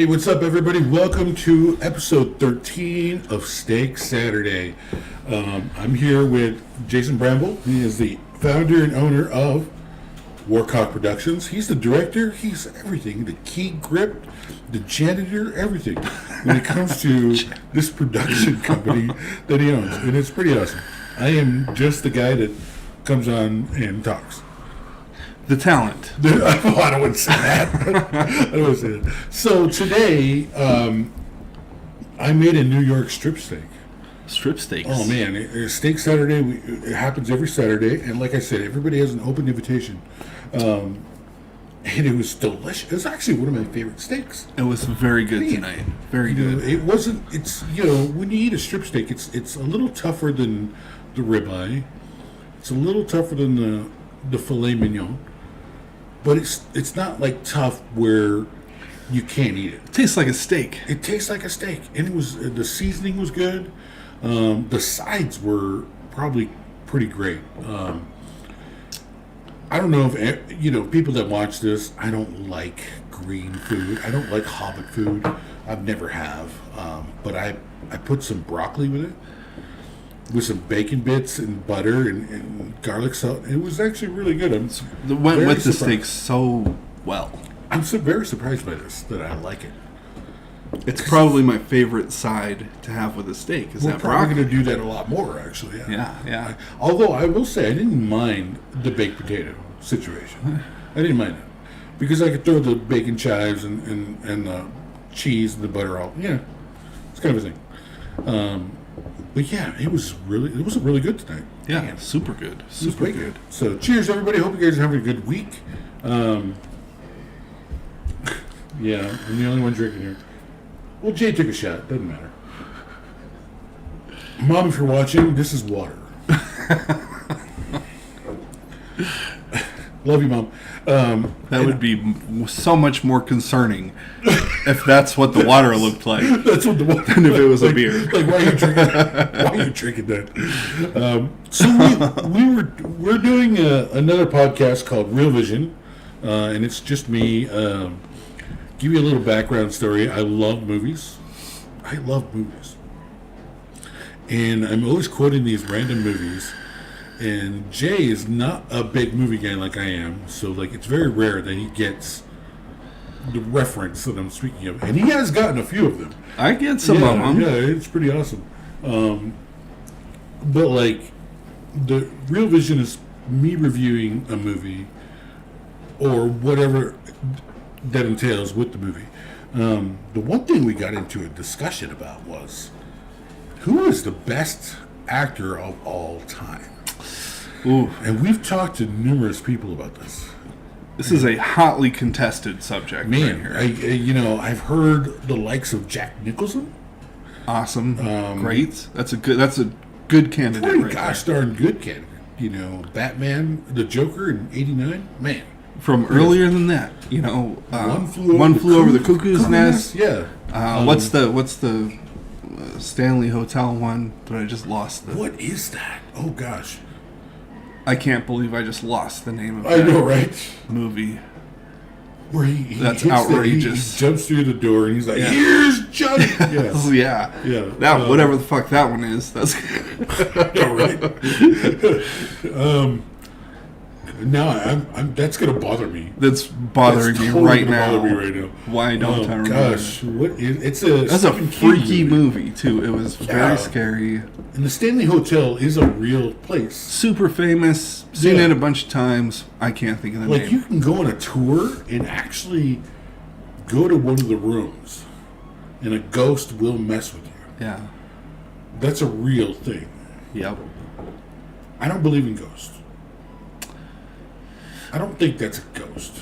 Hey, what's up, everybody? Welcome to episode 13 of Steak Saturday. I'm here with Jason Bramble. He is the founder and owner of Warcock Productions. He's the director. He's everything. The key grip, the janitor, everything when it comes to this production company that he owns. And it's pretty awesome. I am just the guy that comes on and talks. The talent. I don't want to say that. I don't want to say that. So today, I made a New York strip steak. Strip steaks. Oh man, it's Steak Saturday. It happens every Saturday, and like I said, everybody has an open invitation. And it was delicious. It was actually one of my favorite steaks. It was very good tonight. Very good. It wasn't. It's when you eat a strip steak, it's a little tougher than the ribeye. It's a little tougher than the filet mignon. But it's not like tough where you can't eat it. It tastes like a steak. It tastes like a steak, and it was the seasoning was good. The sides were probably pretty great. I don't know if people that watch this. I don't like green food. I don't like Hobbit food. I've never have. But I put some broccoli with it, with some bacon bits and butter and garlic salt. It was actually really good. It went with the steak so well. I'm so very surprised by this, that I like it. It's probably my favorite side to have with a steak. We're probably going to do that a lot more, actually. Yeah. Although I will say I didn't mind the baked potato situation. I didn't mind it. Because I could throw the bacon chives and the cheese and the butter all. Yeah, it's kind of a thing. But yeah, it was really good tonight. Yeah, Man. super good. Super good. So cheers, everybody. Hope you guys are having a good week. Yeah, I'm the only one drinking here. Well, Jay took a shot. Doesn't matter. Mom, if you're watching, this is water. Love you, Mom. That would be so much more concerning if that's what the water looked like. That's what the water. Than if it was a beer. Like, why are you drinking? Why are you drinking that? So we're doing another podcast called Real Vision, and it's just me. Give you a little background story. I love movies. And I'm always quoting these random movies. And Jay is not a big movie guy like I am. So, it's very rare that he gets the reference that I'm speaking of. And he has gotten a few of them. I get some of them. Yeah, it's pretty awesome. But, the Real Vision is me reviewing a movie or whatever that entails with the movie. The one thing we got into a discussion about was who is the best actor of all time. Ooh. And we've talked to numerous people about this. This is a hotly contested subject. Man, right here. I've heard the likes of Jack Nicholson. Awesome, great. That's a good candidate. Pretty gosh darn good candidate. Batman, the Joker in '89. Man. From earlier than that, One Flew Over the Cuckoo's Nest. Yeah. What's the Stanley Hotel one? But I just lost the. What is that? Oh gosh. I can't believe I just lost the name of I that know, right? movie. Where he That's hits outrageous. He jumps through the door and he's like, "Here's Johnny." Yes. Yeah. That whatever the fuck that one is. That's. Yeah, right. Now I'm that's gonna bother me. That's bothering me right now. Bother me right now. Why don't I remember? Gosh, that's a freaky movie too. It was very scary. And the Stanley Hotel is a real place. Super famous. Seen it a bunch of times. I can't think of the name. You can go on a tour and actually go to one of the rooms, and a ghost will mess with you. Yeah. That's a real thing. Yep. I don't believe in ghosts. I don't think that's a ghost.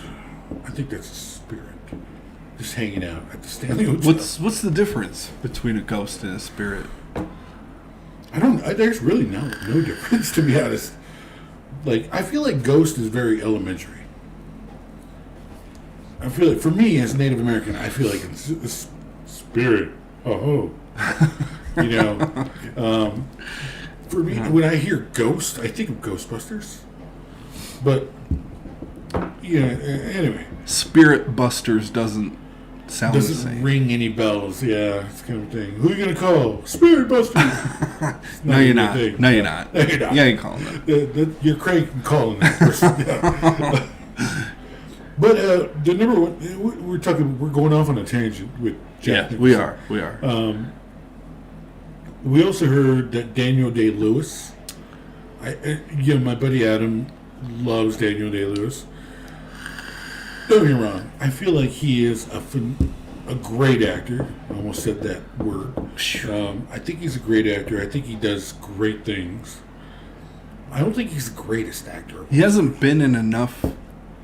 I think that's a spirit just hanging out at the Stanley Hotel. What's the difference between a ghost and a spirit? I don't. There's really no difference, to be honest. I feel like ghost is very elementary. I feel like, for me as a Native American, I feel like it's a spirit. Oh, for me, when I hear ghost, I think of Ghostbusters. But yeah, anyway. Spirit Busters doesn't sound the doesn't same. ring any bells. Yeah, it's kind of thing. Who are you gonna call? Spirit Busters. No, you're not. Thing. No, you're not. No, you're not. You ain't calling them. You're Craig calling that person. Yeah. But the number one, we're going off on a tangent with Jack. Yeah, we are. We are. We also heard that Daniel Day-Lewis. My buddy Adam loves Daniel Day-Lewis. Don't get me wrong. I feel like he is a great actor. I almost said that word. I think he's a great actor. I think he does great things. I don't think he's the greatest actor. He hasn't been in enough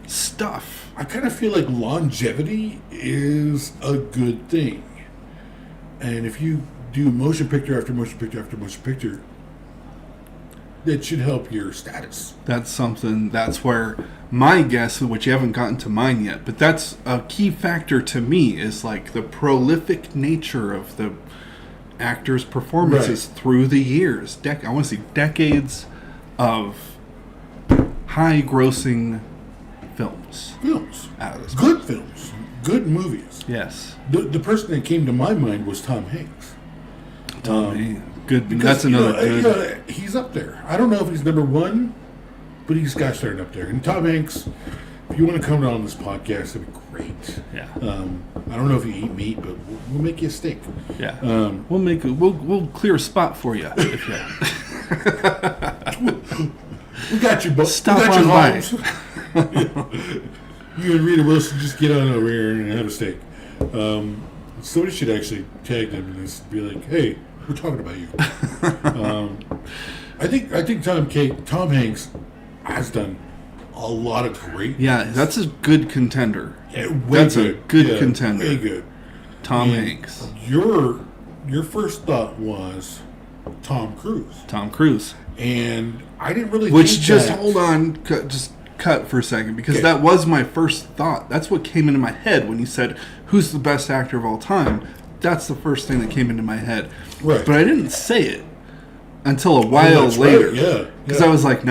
stuff. I kind of feel like longevity is a good thing. And if you do motion picture after motion picture after motion picture, that should help your status. That's where my guess, which you haven't gotten to mine yet, but that's a key factor to me, is like the prolific nature of the actors' performances through the years. I want to see decades of high-grossing films. Out of this. Good films. Good movies. Yes. The person that came to my mind was Tom Hanks. Good. Because, That's another good. He's up there. I don't know if he's number one, but he's got started up there. And Tom Hanks, if you want to come on this podcast, it'd be great. Yeah. I don't know if you eat meat, but we'll make you a steak. Yeah. We'll clear a spot for you. If you We got you, but Stop we got on you, by. Holmes. You and Rita Wilson just get on over here and have a steak. Somebody should actually tag them and just be like, "Hey, we're talking about you." I think Tom Hanks has done a lot of great. Yeah, that's a good contender. Yeah, That's a good contender. Way good. Tom And Hanks. Your first thought was Tom Cruise, Tom Cruise. and I didn't really. Which, think just that. hold on, just cut for a second, because Okay. that was my first thought. That's what came into my head when you said, who's the best actor of all time? That's the first thing that came into my head. Right. But I didn't say it until a while that's later. right, yeah, Because yeah. I was like,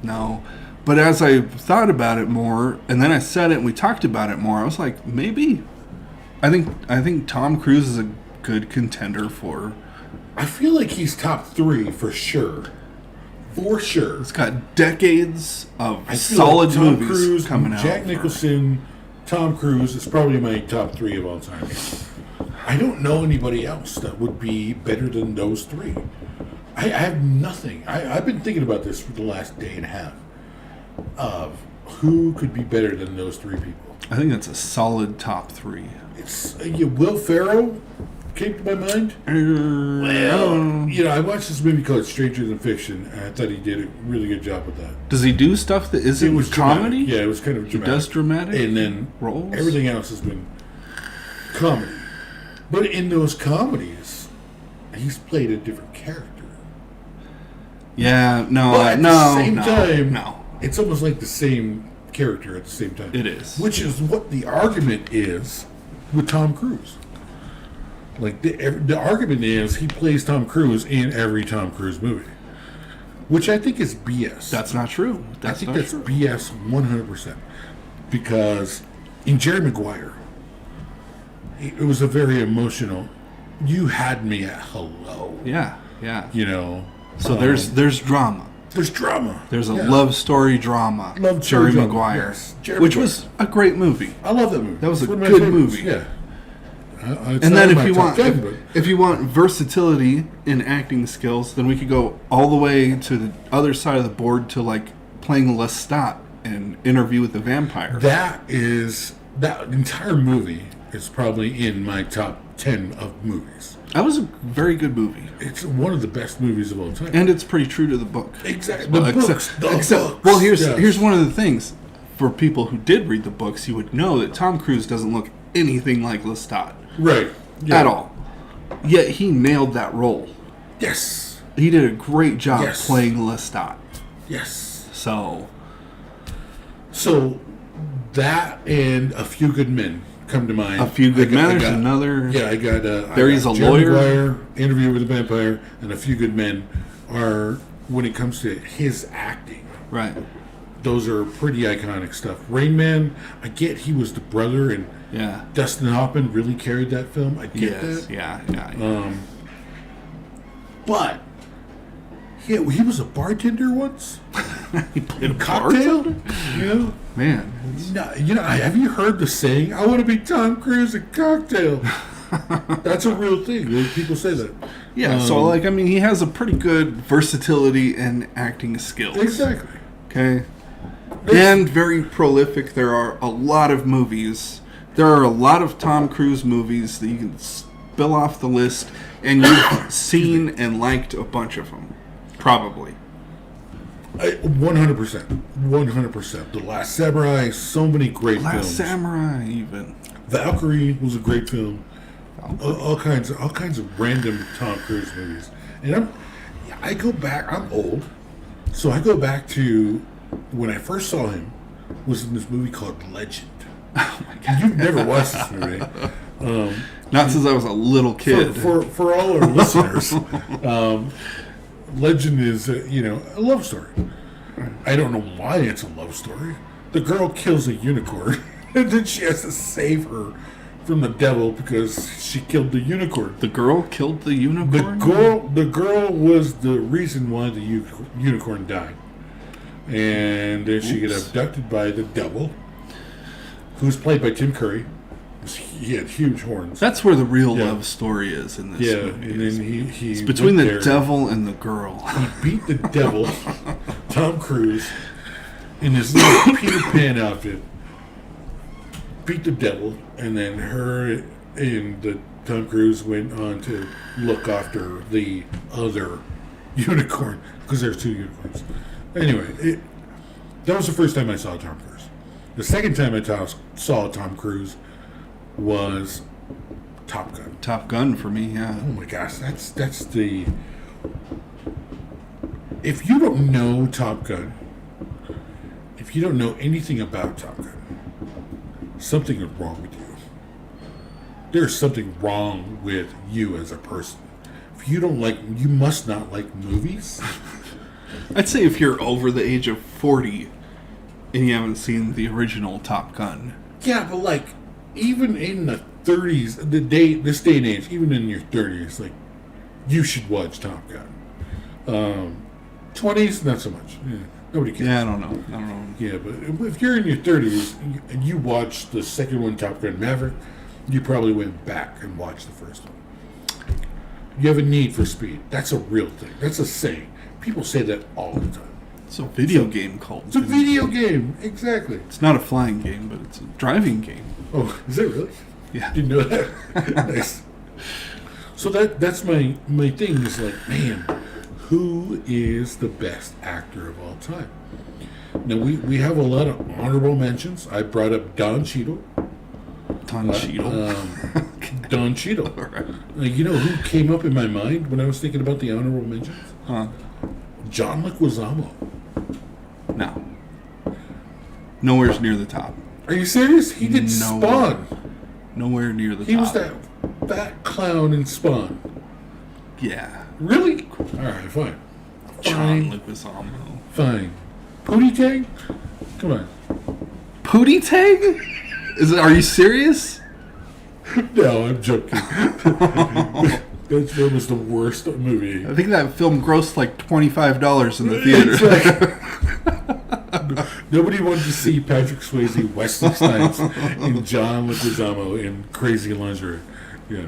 no. But as I thought about it more, and then I said it and we talked about it more, I was like, maybe. I think Tom Cruise is a good contender for. I feel like he's top 3 for sure. For sure. It's got decades of I feel solid like Tom movies Cruise, coming out. Jack Nicholson, Tom Cruise is probably my top 3 of all time. I don't know anybody else that would be better than those 3. I have nothing. I've been thinking about this for the last day and a half of who could be better than those 3 people. I think that's a solid top 3. It's Will Ferrell came to my mind. I watched this movie called Stranger Than Fiction, and I thought he did a really good job with that. Does he do stuff that isn't comedy? Dramatic. Yeah, it was kind of He dramatic. does dramatic And then roles? everything else has been comedy. But in those comedies, he's played a different character. Yeah, no, But at the same no, time, no. it's almost like the same character at the same time. It is. Which is what the argument is with Tom Cruise. Like, the argument is he plays Tom Cruise in every Tom Cruise movie. Which I think is BS. That's not true. I think that's BS 100%. Because in Jerry Maguire, it was a very emotional. You had me at hello. Yeah. So there's drama. There's drama. There's a Yeah. love story drama. Love Jerry story drama, Maguire, yes. Jerry which Maguire. was a great movie. I love that movie. That was It's a one of my good favorites. movie. Yeah. It's And not then in if my you top want 10, but if you want versatility in acting skills, then we could go all the way to the other side of the board to like playing Lestat in Interview with the Vampire. that entire movie is probably in my top 10 of movies. That was a very good movie, It's one of the best movies of all time. and it's pretty true to the book. Exactly. Well, The books. well, here's Yes. here's one of the things. For people who did read the books, you would know that Tom Cruise doesn't look anything like Lestat Right. Yeah. at all. Yet he nailed that role. Yes. He did a great job Yes. playing Lestat. Yes. So So that and A Few Good Men come to mind. A Few Good Men. There's got- another. Yeah, I got. Barry's a Jerry lawyer. Maguire, Interview with the Vampire, and A Few Good Men are when it comes to his acting. Right. those are pretty iconic stuff. Rain Man, I get he was the brother, and Yeah. Dustin Hoffman really carried that film. I get Yes. that. Yeah. But he was a bartender once. He played a Cocktail? bartender? You know? Man. Have you heard the saying, I want to be Tom Cruise in Cocktail? That's a real thing. People say that. Yeah, so, like, I mean, he has a pretty good versatility and acting skills. Exactly. Okay? And very prolific. There are a lot of movies. There are a lot of Tom Cruise movies that you can spill off the list, and you've seen and liked a bunch of them. Probably. 100%. 100%. The Last Samurai, so many great films. Last Samurai, even. Valkyrie was a great film. All kinds of random Tom Cruise movies. And I go back. I'm old, so I go back to when I first saw him. Was in this movie called Legend. Oh my God. You've never watched this movie, Not since I was a little kid. for all our listeners. Legend is a love story. I don't know why it's a love story. The girl kills a unicorn, and then she has to save her from the devil because she killed the unicorn. The girl killed the unicorn? The girl was the reason why the unicorn died. And then she got abducted by the devil, who's played by Tim Curry. He had huge horns. That's where the real love story is in this movie. And then he It's between the went there. devil and the girl. He beat the devil, Tom Cruise, in his little Peter Pan outfit. Beat the devil, and then her and Tom Cruise went on to look after the other unicorn, because there's two unicorns. Anyway, that was the first time I saw Tom Cruise. The second time I saw Tom Cruise was Top Gun. Top Gun for me, yeah. Oh my gosh, that's the... If you don't know Top Gun, if you don't know anything about Top Gun, something is wrong with you. There's something wrong with you as a person. If you must not like movies. I'd say if you're over the age of 40 and you haven't seen the original Top Gun. Yeah, but even in the 30s, this day and age, even in your 30s, you should watch Top Gun. 20s, not so much. Yeah, nobody cares. Yeah, I don't know. Yeah, but if you're in your 30s and you watched the second one, Top Gun Maverick, you probably went back and watched the first one. You have a need for speed. That's a real thing. That's a saying. People say that all the time. It's a video game called. It's a video game. Exactly. It's not a flying game, but it's a driving game. Oh, is it really? Yeah. Didn't know that. Nice. So that's my thing is man, who is the best actor of all time? Now we have a lot of honorable mentions. I brought up Don Cheadle. Don Cheadle. Don Cheadle. All right. You know who came up in my mind when I was thinking about the honorable mentions? Huh. John Leguizamo. No. Nowhere's near the top. Are you serious? He did No. Spawn. Nowhere near the He top. was that fat clown in Spawn. Yeah. Really? All right, fine. John Leguizamo. Fine. Pootie Tang? Come on. Pootie Tang? Are you serious? No, I'm joking. That film was the worst movie. I think that film grossed like $25 in the theater. Nobody wanted to see Patrick Swayze, Wesley Snipes, and John Leguizamo in crazy lingerie. Yeah.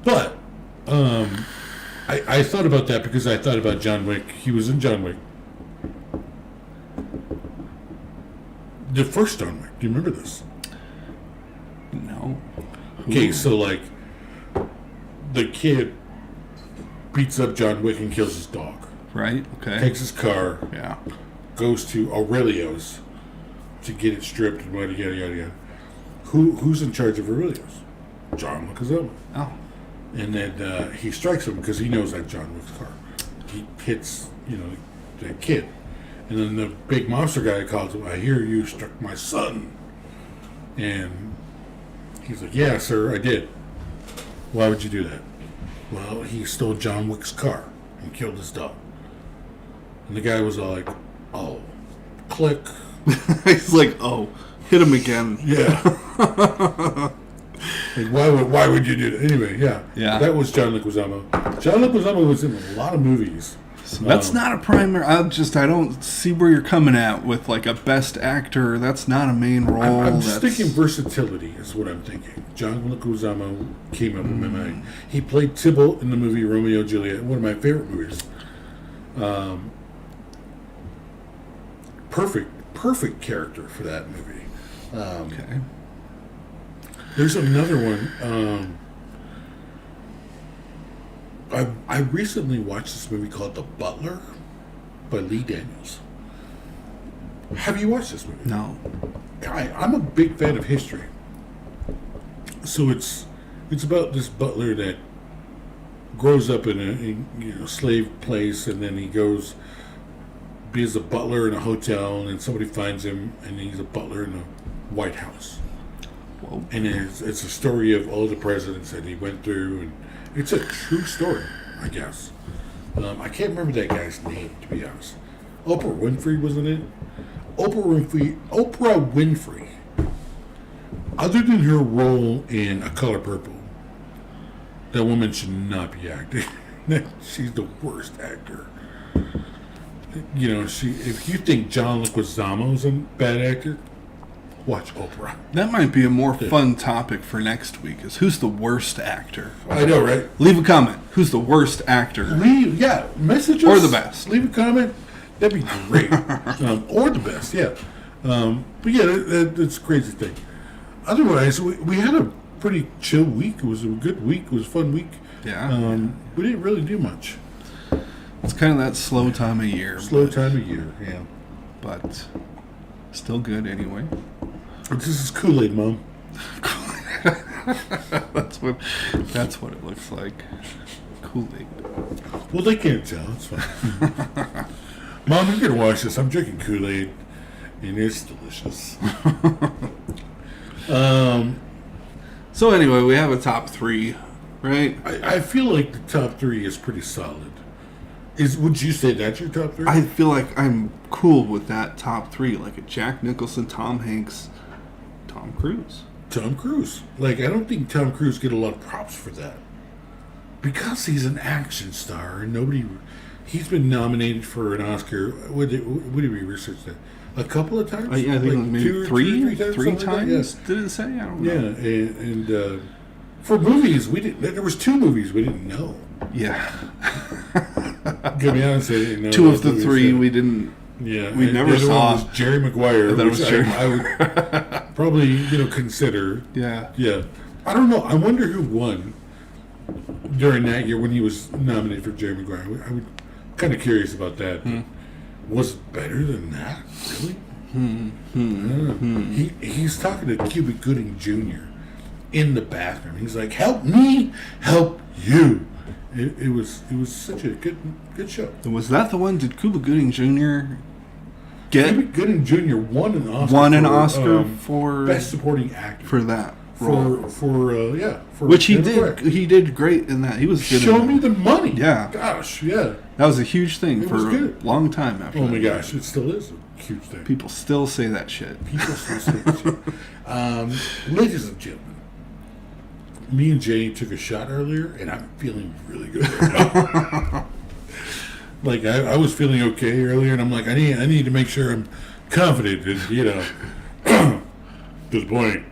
But I thought about that because I thought about John Wick. He was in John Wick. The first John Wick. Do you remember this? No. Okay, so the kid beats up John Wick and kills his dog. Right? Okay. Takes his car, Yeah. goes to Aurelio's to get it stripped and yada yada yada yada. Who's in charge of Aurelio's? John Leguizamo. Oh. And then he strikes him because he knows that's John Wick's car. He hits, the kid. And then the big monster guy calls him, I hear you struck my son. And he's like, yeah, sir, I did. Why would you do that? Well, he stole John Wick's car and killed his dog. And the guy was all like, "Oh, click." He's like, oh, hit him again. Yeah. Like, why would you do that? Anyway, yeah. Yeah. That was John Leguizamo. John Leguizamo was in a lot of movies. So that's not a primary. I don't see where you're coming at with like a best actor. That's not a main role. I'm just thinking versatility is what I'm thinking. John Leguizamo came up in my mind. He played Tybalt in the movie Romeo and Juliet, one of my favorite movies. Perfect character for that movie. Okay. There's another one. I recently watched this movie called The Butler by Lee Daniels. Have you watched this movie? No. I'm a big fan of history. So it's about this butler that grows up in a slave place, and then he goes be as a butler in a hotel, and then somebody finds him, and he's a butler in the White House. Whoa. And it's a story of all the presidents that he went through, and it's a true story, I guess. I can't remember that guy's name, to be honest. Oprah Winfrey was in it. Oprah Winfrey, other than her role in A Color Purple, that woman should not be acting. She's the worst actor. You know, if you think John Leguizamo's a bad actor, watch Oprah. That might be a more fun topic for next week. Is who's the worst actor? I know, right? Leave a comment. Who's the worst actor? Message us. Or the best. Leave a comment. That'd be great. Or the best, yeah. But yeah, that's a crazy thing. Otherwise, we had a pretty chill week. It was a good week. It was a fun week. Yeah. We didn't really do much. It's kind of that slow time of year. Yeah. But still good anyway. This is Kool-Aid, Mom. That's what it looks like. Kool-Aid. Well, they can't tell. It's fine. Mom, you're going to watch this. I'm drinking Kool-Aid, and it's delicious. So anyway, we have a top 3, right? I feel like the top 3 is pretty solid. Would you say that's your top 3? I feel like I'm cool with that top 3, like a Jack Nicholson, Tom Hanks, Tom Cruise. Tom Cruise. Like, I don't think Tom Cruise get a lot of props for that. Because he's an action star, and he's been nominated for an Oscar. What did we research that? A couple of times? Yeah, I think like maybe three times. times. Yeah. Did it say? I don't know. Yeah, and for movies, there was 2 movies we didn't know. Yeah. To be honest, I didn't know. 2 of the 3 we didn't. Yeah, we never saw. One was Jerry Maguire. That was Jerry. I would probably consider. Yeah. Yeah. I don't know. I wonder who won during that year when he was nominated for Jerry Maguire. I would kind of curious about that. Was it better than that? Really? He's talking to Cuba Gooding Jr. in the bathroom. He's like, "Help me, help you." It was such a good show. Was that the one? Did Cuba Gooding Jr. get? Cuba Gooding Jr. won an Oscar. For best supporting actor for that. For which he did. He did great in that. He was good. Show me the money. Yeah. Gosh, yeah. That was a huge thing It for was a good. long time after. Oh my gosh, it still is a huge thing. People still say that shit. People still say that shit. Ladies and gentlemen, me and Jay took a shot earlier, and I'm feeling really good right now. Like I was feeling okay earlier, and I'm like, I need to make sure I'm confident, and to the point,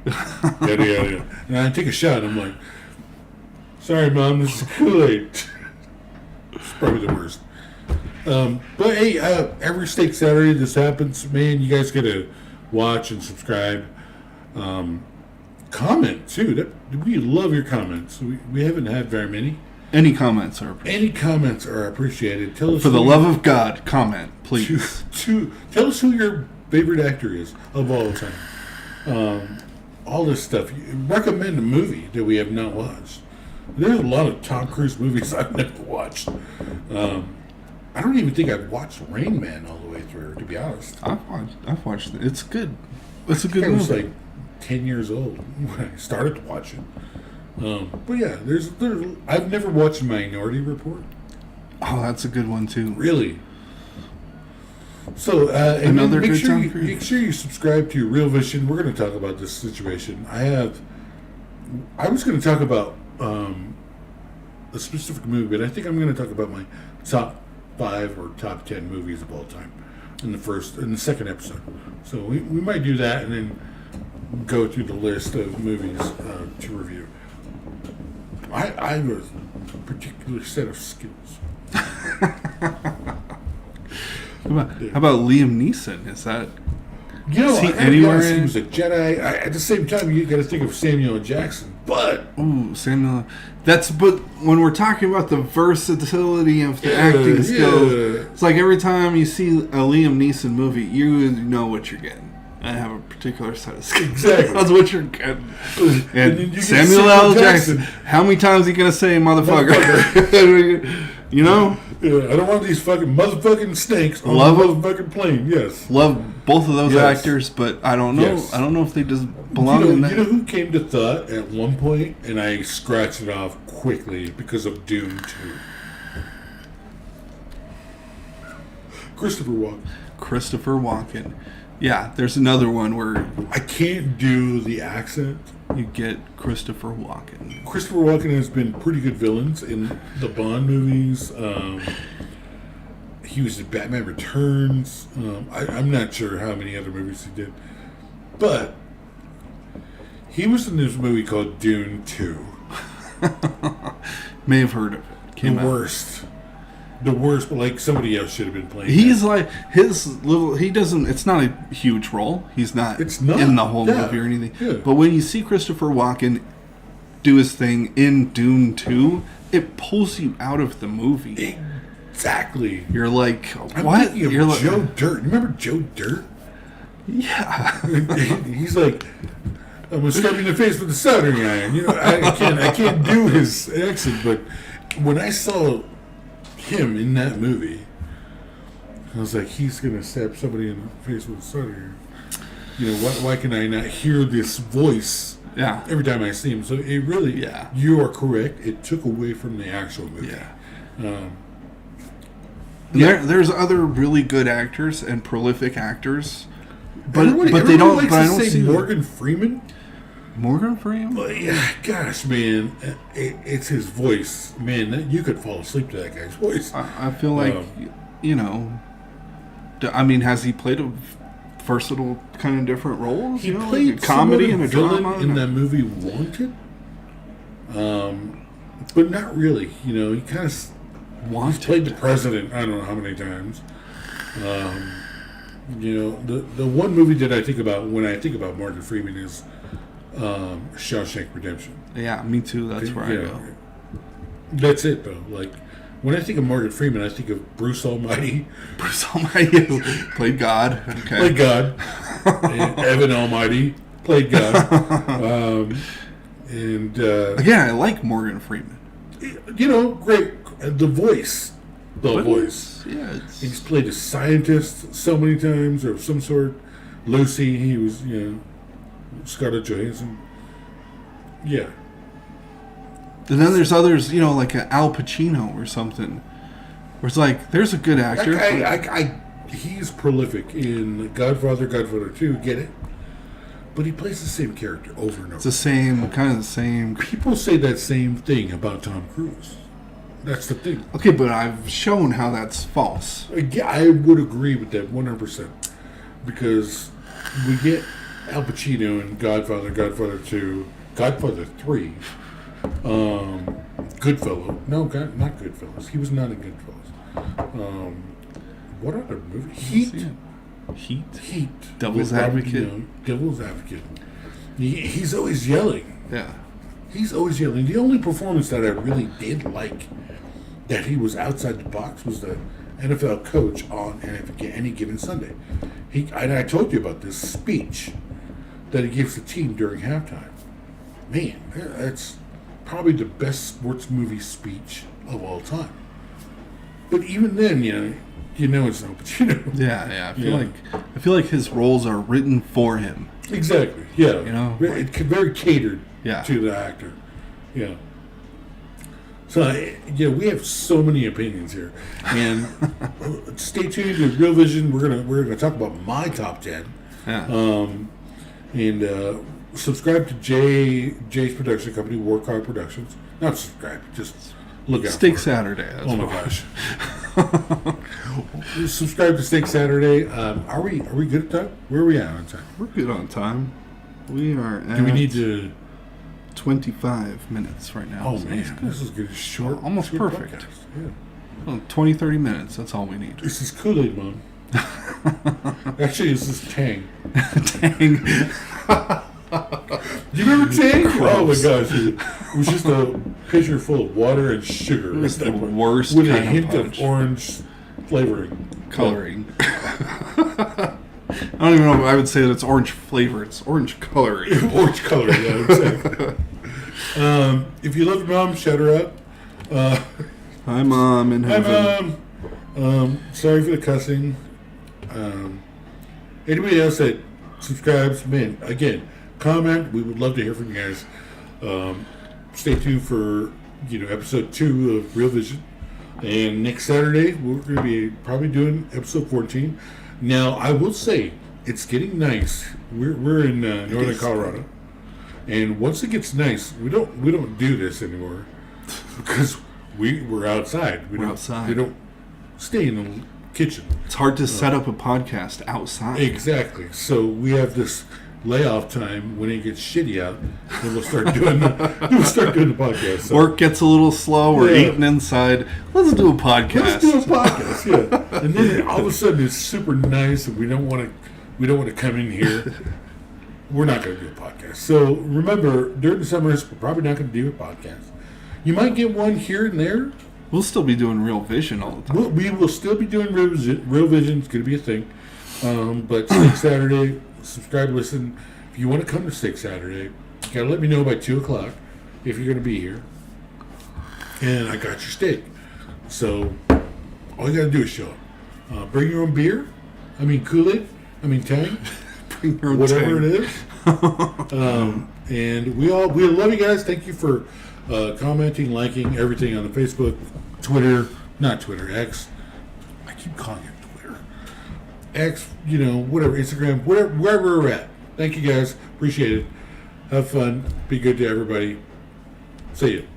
yada yada. And I take a shot, and I'm like, sorry, Mom, this is Kool-Aid. It's probably the worst. But hey, every Steak Saturday this happens. Man, you guys gotta watch and subscribe. Comment too. We love your comments. We haven't had very many. Any comments are appreciated. Tell us for the love of God. Comment, please. Tell us who your favorite actor is of all time. All this stuff. Recommend a movie that we have not watched. There's a lot of Tom Cruise movies I've never watched. I don't even think I've watched Rain Man all the way through, to be honest. I've watched it. It's good. It's a good I movie. was like 10 years old when I started to watch it. But yeah, there's I've never watched Minority Report. Oh, that's a good one too. Really? So and Another make good sure Tom Cruise. make sure you subscribe to Real Vision. We're going to talk about this situation. I was going to talk about a specific movie, but I think I'm going to talk about my top 5 or top 10 movies of all time in the second episode. So we might do that and then go through the list of movies to review. I have a particular set of skills. How about Liam Neeson? Is that You know, Is he I anywhere he in- was a Jedi. At the same time, you got to think of Samuel L. Jackson. But ooh Samuel? But when we're talking about the versatility of the acting skills, it's like every time you see a Liam Neeson movie, you know what you're getting. I have a particular set of skills. Exactly. That's what you're getting. then And you get Samuel L. Jackson. How many times are you gonna say motherfucker? You know. I don't want these fucking motherfucking snakes on Love the 'em. motherfucking plane. Yes. Love both of those Yes. actors, but I don't know. Yes. I don't know if they just belong You in know that. who came to thought at one point, and I scratched it off quickly because of Dune 2. Christopher Walken. Christopher Walken. Yeah, there's another one where I can't do the accent. you get Christopher Walken. Christopher Walken has been pretty good villains in the Bond movies. He was in Batman Returns. I'm not sure how many other movies he did. But he was in this movie called Dune 2. May have heard of it. Came The out. worst. The worst, but like somebody else should have been playing He's that. like his little. He doesn't. It's not a huge role. He's not. It's not, in the whole yeah, movie or anything. yeah. But when you see Christopher Walken do his thing in Dune 2, it pulls you out of the movie. Exactly. You're like, I'm what? thinking of You're like, Joe Dirt. Remember Joe Dirt? yeah. He's like, I'm gonna stab you in the face with a soldering iron. You know, I can't do his accent, but when I saw him in that movie, I was like, he's gonna stab somebody in the face with a soldering iron. You know, why can I not hear this voice Yeah. every time I see him? So it really, Yeah. you are correct. It took away from the actual movie. Yeah. There's other really good actors and prolific actors, but they don't. Likes But I to don't say see Morgan Freeman. Morgan Freeman. But yeah, gosh, man, it's his voice, man. You could fall asleep to that guy's voice. I feel like you know. I mean, has he played a versatile kind of different roles? He you know, played like a comedy and a villain drama in that movie Wanted, but not really. You know, he kind of Wanted. played the president. I don't know how many times. You know, the one movie that I think about when I think about Morgan Freeman is Shawshank Redemption. Yeah, me too. That's where I Yeah. go. That's it though. Like when I think of Morgan Freeman, I think of Bruce Almighty, Bruce Almighty played God. Okay. played God, and Evan Almighty played God, and Again, I like Morgan Freeman. you know, great the voice, voice. Yeah, He's played a scientist so many times, or of some sort. Lucy, he was, you know, Scarlett Johansson. Yeah, and then there's others, you know, like Al Pacino or something, where it's like there's a good actor. he's prolific in Godfather, Godfather 2. Get it? But he plays the same character over and It's the over. same kind of the same. People say that same thing about Tom Cruise. That's the thing. Okay, but I've shown how that's false. Yeah, I would agree with that 100%. Because we get Al Pacino in Godfather, Godfather 2, Godfather 3, Goodfellas. No, not Goodfellas. He was not in Goodfellas. What other movie? Heat. Heat. Devil's With Robert Advocate. De Niro. Devil's Advocate. He's always yelling. Yeah. He's always yelling. The only performance that I really did like that he was outside the box was the NFL coach on any given Sunday. I told you about this speech that he gives the team during halftime. Man, that's probably the best sports movie speech of all time. But even then, you know it's no Pacino. Yeah. Yeah. I feel like his roles are written for him. Exactly. Yeah. You know? Very catered Yeah. to the actor. Yeah. So, we have so many opinions here, and stay tuned to Real Vision. We're gonna talk about my top 10, Yeah. and subscribe to Jay's production company, Warcock Productions. Not subscribe, just look out. Steak for it. Saturday. That's Oh my what- gosh! Subscribe to Steak Saturday. Are we good at time? Where are we at on time? We're good on time. We are at Do we need to? 25 minutes right now. Oh So man, that's good. this is good. Short, Almost short perfect. podcast. Yeah. Well, 20, 30 minutes. That's all we need. This is Kool-Aid, Mom. Actually, this is Tang. Dang. Do you remember Tang? Oh my gosh, it was just a pitcher full of water and sugar. It was the at that point, worst with a kind hint of punch. of orange flavoring. Coloring. I don't even know if I would say that it's orange flavor. It's orange coloring. Orange color, yeah, exactly. If you love your mom, shout her out. Hi, Mom. In Hi, heaven. Mom. Sorry for the cussing. Anybody else that subscribes, man, again, comment. We would love to hear from you guys. Stay tuned for episode 2 of Real Vision, and next Saturday we're going to be probably doing episode 14. Now, I will say it's getting nice. We're in northern Colorado, and once it gets nice, we don't do this anymore because we're outside. We're outside. We don't stay in the kitchen. It's hard to set up a podcast outside. Exactly. So we have this layoff time when it gets shitty out, then we'll start doing the podcast. So Work gets a little slow. We're Yeah. eating inside. Let's do a podcast. let's do a podcast. Yeah. And then all of a sudden it's super nice, and we don't want to come in here. We're not going to do a podcast. So remember, during the summers, we're probably not going to do a podcast. You might get one here and there. We'll still be doing Real Vision all the time. We will still be doing Real Vision. Real Vision is going to be a thing. But Steak Saturday, subscribe, listen. If you want to come to Steak Saturday, you got to let me know by 2 o'clock if you're going to be here. And I got your steak. So all you got to do is show up. Bring your own beer. I mean Kool-Aid. I mean Tang. Bring your own Whatever tang. it is. And we love you guys. Thank you for commenting, liking everything on the Facebook, Twitter, not Twitter, X. I keep calling it Twitter. X, whatever, Instagram, wherever we're at. Thank you guys. Appreciate it. Have fun. Be good to everybody. See you.